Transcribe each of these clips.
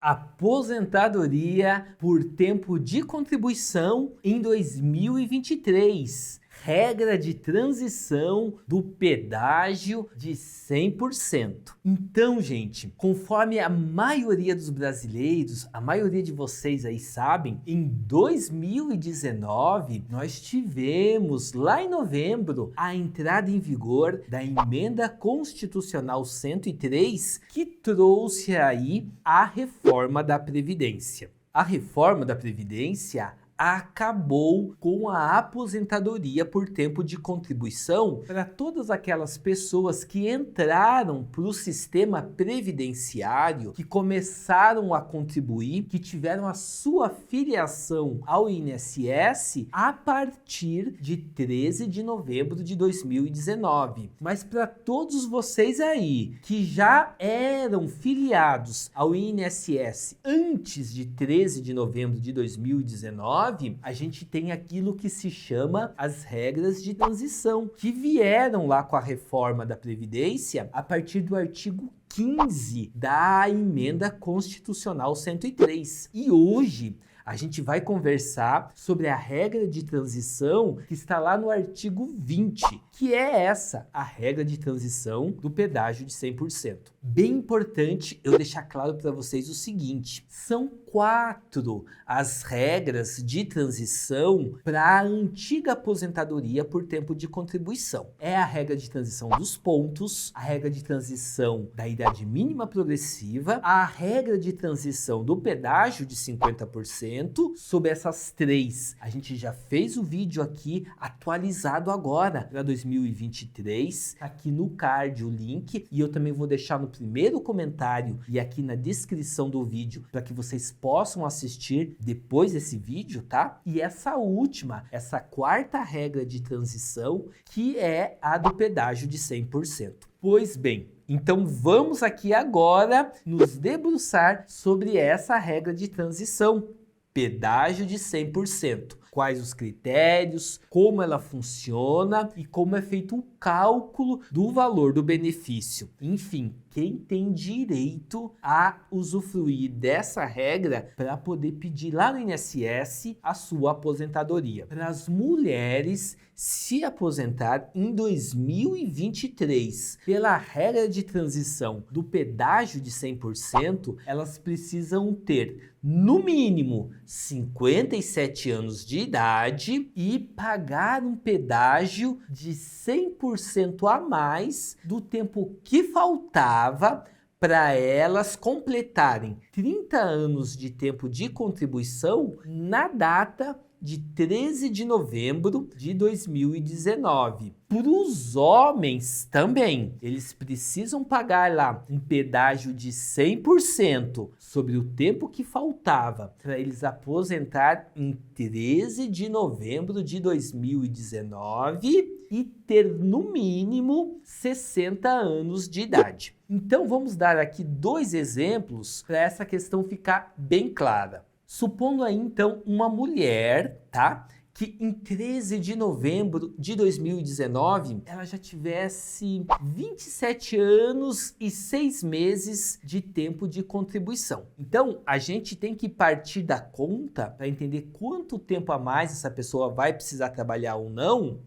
Aposentadoria por tempo de contribuição em 2023. Regra de transição do pedágio de 100%. Então, gente, conforme a maioria dos brasileiros, a maioria de vocês aí sabem, em 2019 nós tivemos lá em novembro a entrada em vigor da Emenda Constitucional 103, que trouxe aí a reforma da Previdência. A reforma da Previdência acabou com a aposentadoria por tempo de contribuição para todas aquelas pessoas que entraram para o sistema previdenciário, que começaram a contribuir, que tiveram a sua filiação ao INSS a partir de 13 de novembro de 2019. Mas para todos vocês aí que já eram filiados ao INSS antes de 13 de novembro de 2019, a gente tem aquilo que se chama as regras de transição, que vieram lá com a reforma da Previdência a partir do artigo 15 da Emenda Constitucional 103. E hoje a gente vai conversar sobre a regra de transição que está lá no artigo 20, que é essa, a regra de transição do pedágio de 100%. Bem importante eu deixar claro para vocês o seguinte, são 4 as regras de transição para a antiga aposentadoria por tempo de contribuição. É a regra de transição dos pontos, a regra de transição da idade mínima progressiva, a regra de transição do pedágio de 50%. Sobre essas 3, a gente já fez o vídeo aqui atualizado agora para 2023, aqui no card o link, e eu também vou deixar no primeiro comentário e aqui na descrição do vídeo para que vocês possam assistir depois desse vídeo, tá? E essa última, essa 4ª regra de transição, que é a do pedágio de 100%. Pois bem, então vamos aqui agora nos debruçar sobre essa regra de transição. Pedágio de 100%. Quais os critérios, como ela funciona e como é feito o cálculo do valor do benefício. Enfim, quem tem direito a usufruir dessa regra para poder pedir lá no INSS a sua aposentadoria. Para as mulheres se aposentar em 2023 pela regra de transição do pedágio de 100%, elas precisam ter no mínimo 57 anos de idade e pagar um pedágio de 100% a mais do tempo que faltava para elas completarem 30 anos de tempo de contribuição na data de 13 de novembro de 2019. Para os homens também, eles precisam pagar lá um pedágio de 100% sobre o tempo que faltava para eles aposentar em 13 de novembro de 2019 e ter no mínimo 60 anos de idade. Então vamos dar aqui 2 exemplos para essa questão ficar bem clara. Supondo aí então uma mulher, tá? Que em 13 de novembro de 2019 ela já tivesse 27 anos e 6 meses de tempo de contribuição. Então a gente tem que partir da conta para entender quanto tempo a mais essa pessoa vai precisar trabalhar ou não,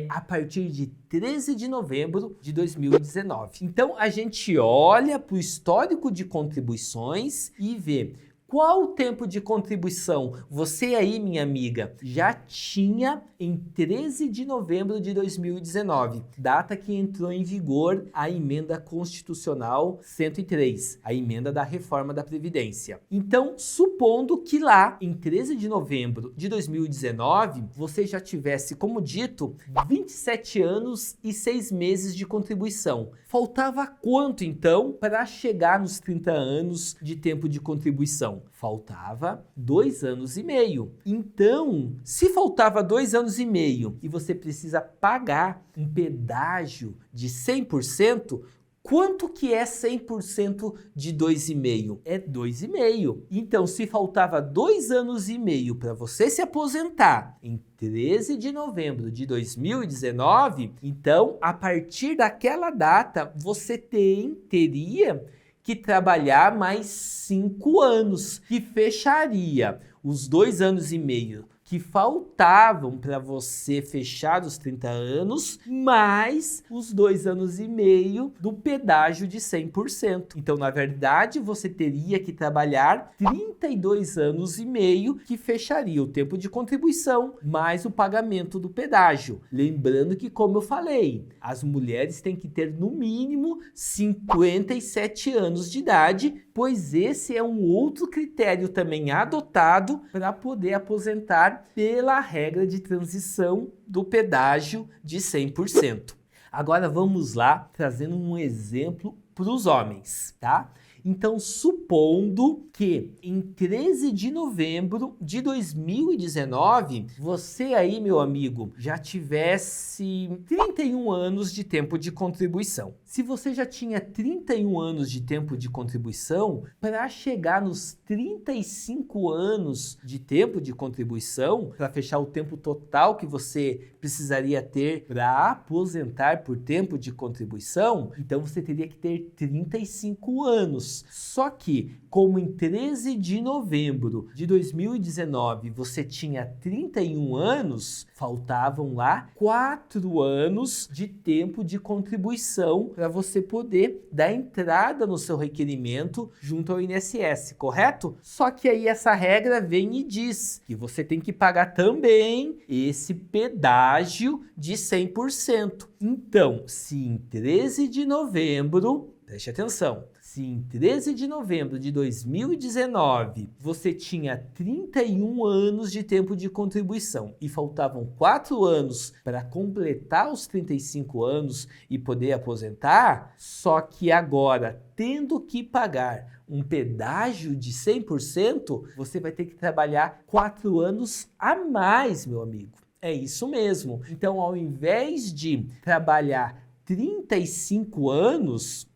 a partir de 13 de novembro de 2019. Então a gente olha para o histórico de contribuições e vê qual o tempo de contribuição você aí, minha amiga, já tinha em 13 de novembro de 2019, data que entrou em vigor a Emenda Constitucional 103, a emenda da reforma da Previdência. Então, supondo que lá, em 13 de novembro de 2019, você já tivesse, como dito, 27 anos e 6 meses de contribuição. Faltava quanto, então, para chegar nos 30 anos de tempo de contribuição? Faltava 2 anos e meio. Então, se faltava 2 anos e meio e você precisa pagar um pedágio de 100%, quanto que é 100% de 2,5? É 2,5. Então, se faltava 2 anos e meio para você se aposentar em 13 de novembro de 2019, então, a partir daquela data, você teria que trabalhar mais 5 anos, que fecharia os 2 anos e meio que faltavam para você fechar os 30 anos, mais os 2 anos e meio do pedágio de 100%. Então, na verdade, você teria que trabalhar 32 anos e meio, que fecharia o tempo de contribuição, mais o pagamento do pedágio. Lembrando que, como eu falei, as mulheres têm que ter no mínimo 57 anos de idade, pois esse é um outro critério também adotado para poder aposentar pela regra de transição do pedágio de 100%. Agora vamos lá, trazendo um exemplo para os homens, tá? Então, supondo que em 13 de novembro de 2019, você aí, meu amigo, já tivesse 31 anos de tempo de contribuição. Se você já tinha 31 anos de tempo de contribuição, para chegar nos 35 anos de tempo de contribuição, para fechar o tempo total que você precisaria ter para aposentar por tempo de contribuição, então você teria que ter 35 anos. Só que, como em 13 de novembro de 2019 você tinha 31 anos, faltavam lá 4 anos de tempo de contribuição para você poder dar entrada no seu requerimento junto ao INSS, correto? Só que aí essa regra vem e diz que você tem que pagar também esse pedágio de 100%. Então, se em 13 de novembro, preste atenção, se em 13 de novembro de 2019 você tinha 31 anos de tempo de contribuição e faltavam 4 anos para completar os 35 anos e poder aposentar, só que agora, tendo que pagar um pedágio de 100%, você vai ter que trabalhar 4 anos a mais, meu amigo. É isso mesmo. Então, ao invés de trabalhar 35 anos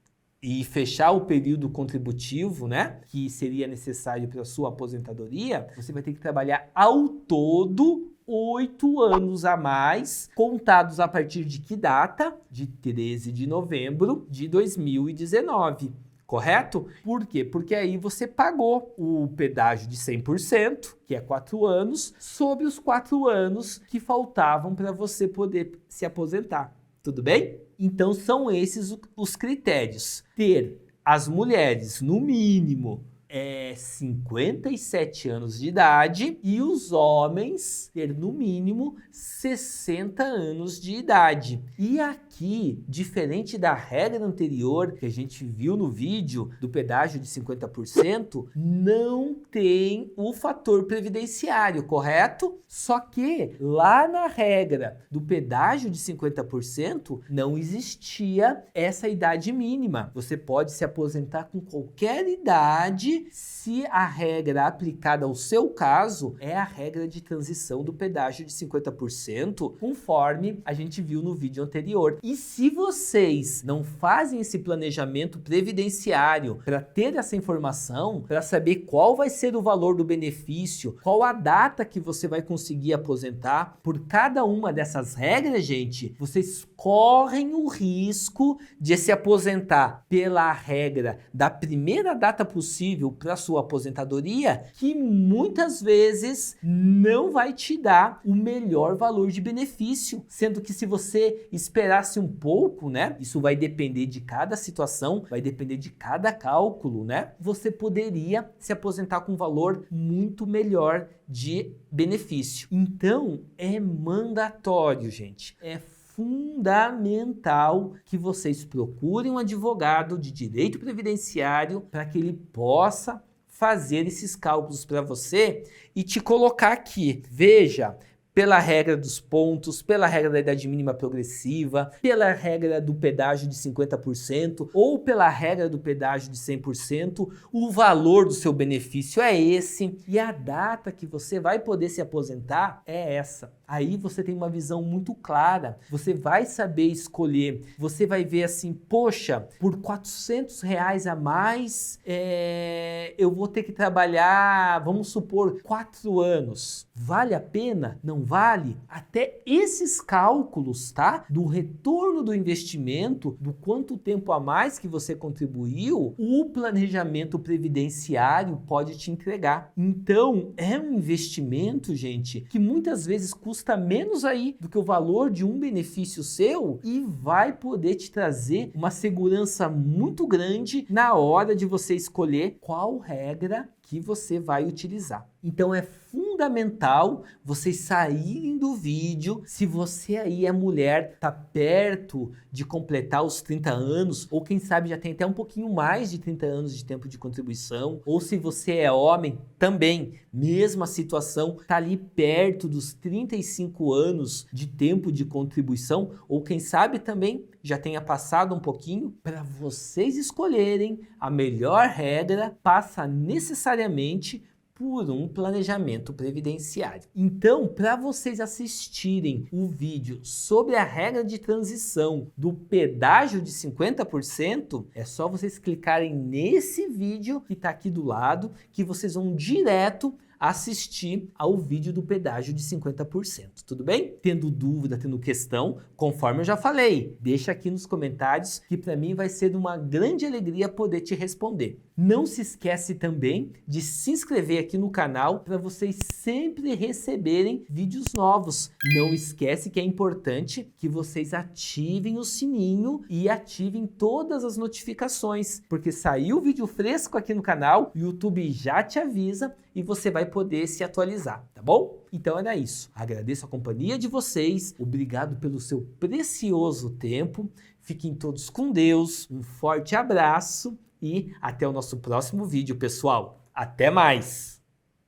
e fechar o período contributivo, né, que seria necessário para a sua aposentadoria, você vai ter que trabalhar ao todo 8 anos a mais, contados a partir de que data? De 13 de novembro de 2019. Correto? Por quê? Porque aí você pagou o pedágio de 100%, que é 4 anos, sobre os 4 anos que faltavam para você poder se aposentar. Tudo bem? Então são esses os critérios. Ter as mulheres, no mínimo, 57 anos de idade e os homens ter no mínimo 60 anos de idade. E aqui, diferente da regra anterior que a gente viu no vídeo do pedágio de 50%, não tem o fator previdenciário, correto? Só que lá na regra do pedágio de 50% não existia essa idade mínima. Você pode se aposentar com qualquer idade se a regra aplicada ao seu caso é a regra de transição do pedágio de 50%, conforme a gente viu no vídeo anterior. E se vocês não fazem esse planejamento previdenciário para ter essa informação, para saber qual vai ser o valor do benefício, qual a data que você vai conseguir aposentar, por cada uma dessas regras, gente, vocês correm o risco de se aposentar pela regra da primeira data possível para sua aposentadoria, que muitas vezes não vai te dar o melhor valor de benefício, sendo que se você esperasse um pouco, né, isso vai depender de cada situação, vai depender de cada cálculo, né, você poderia se aposentar com um valor muito melhor de benefício. Então, é mandatório, gente, é fundamental que vocês procurem um advogado de direito previdenciário para que ele possa fazer esses cálculos para você e te colocar aqui. Veja, pela regra dos pontos, pela regra da idade mínima progressiva, pela regra do pedágio de 50% ou pela regra do pedágio de 100%, o valor do seu benefício é esse e a data que você vai poder se aposentar é essa. Aí você tem uma visão muito clara, você vai saber escolher, você vai ver assim, poxa, por R$ 400 a mais, eu vou ter que trabalhar, vamos supor, 4 anos. Vale a pena? Não vale? Até esses cálculos, tá? Do retorno do investimento, do quanto tempo a mais que você contribuiu, o planejamento previdenciário pode te entregar. Então, é um investimento, gente, que muitas vezes custa menos aí do que o valor de um benefício seu e vai poder te trazer uma segurança muito grande na hora de você escolher qual regra que você vai utilizar. Então é fundamental vocês saírem do vídeo. Se você aí é mulher, tá perto de completar os 30 anos, ou quem sabe já tem até um pouquinho mais de 30 anos de tempo de contribuição, ou se você é homem, também, mesma situação, tá ali perto dos 35 anos de tempo de contribuição, ou quem sabe também já tenha passado um pouquinho, para vocês escolherem a melhor regra, passa necessariamente por um planejamento previdenciário. Então, para vocês assistirem o vídeo sobre a regra de transição do pedágio de 50%, é só vocês clicarem nesse vídeo que está aqui do lado, que vocês vão direto assistir ao vídeo do pedágio de 50%, tudo bem? Tendo dúvida, tendo questão, conforme eu já falei, deixa aqui nos comentários que para mim vai ser uma grande alegria poder te responder. Não se esquece também de se inscrever aqui no canal para vocês sempre receberem vídeos novos. Não esquece que é importante que vocês ativem o sininho e ativem todas as notificações, porque saiu vídeo fresco aqui no canal, o YouTube já te avisa e você vai poder se atualizar, tá bom? Então era isso. Agradeço a companhia de vocês, obrigado pelo seu precioso tempo. Fiquem todos com Deus, um forte abraço e até o nosso próximo vídeo, pessoal. Até mais!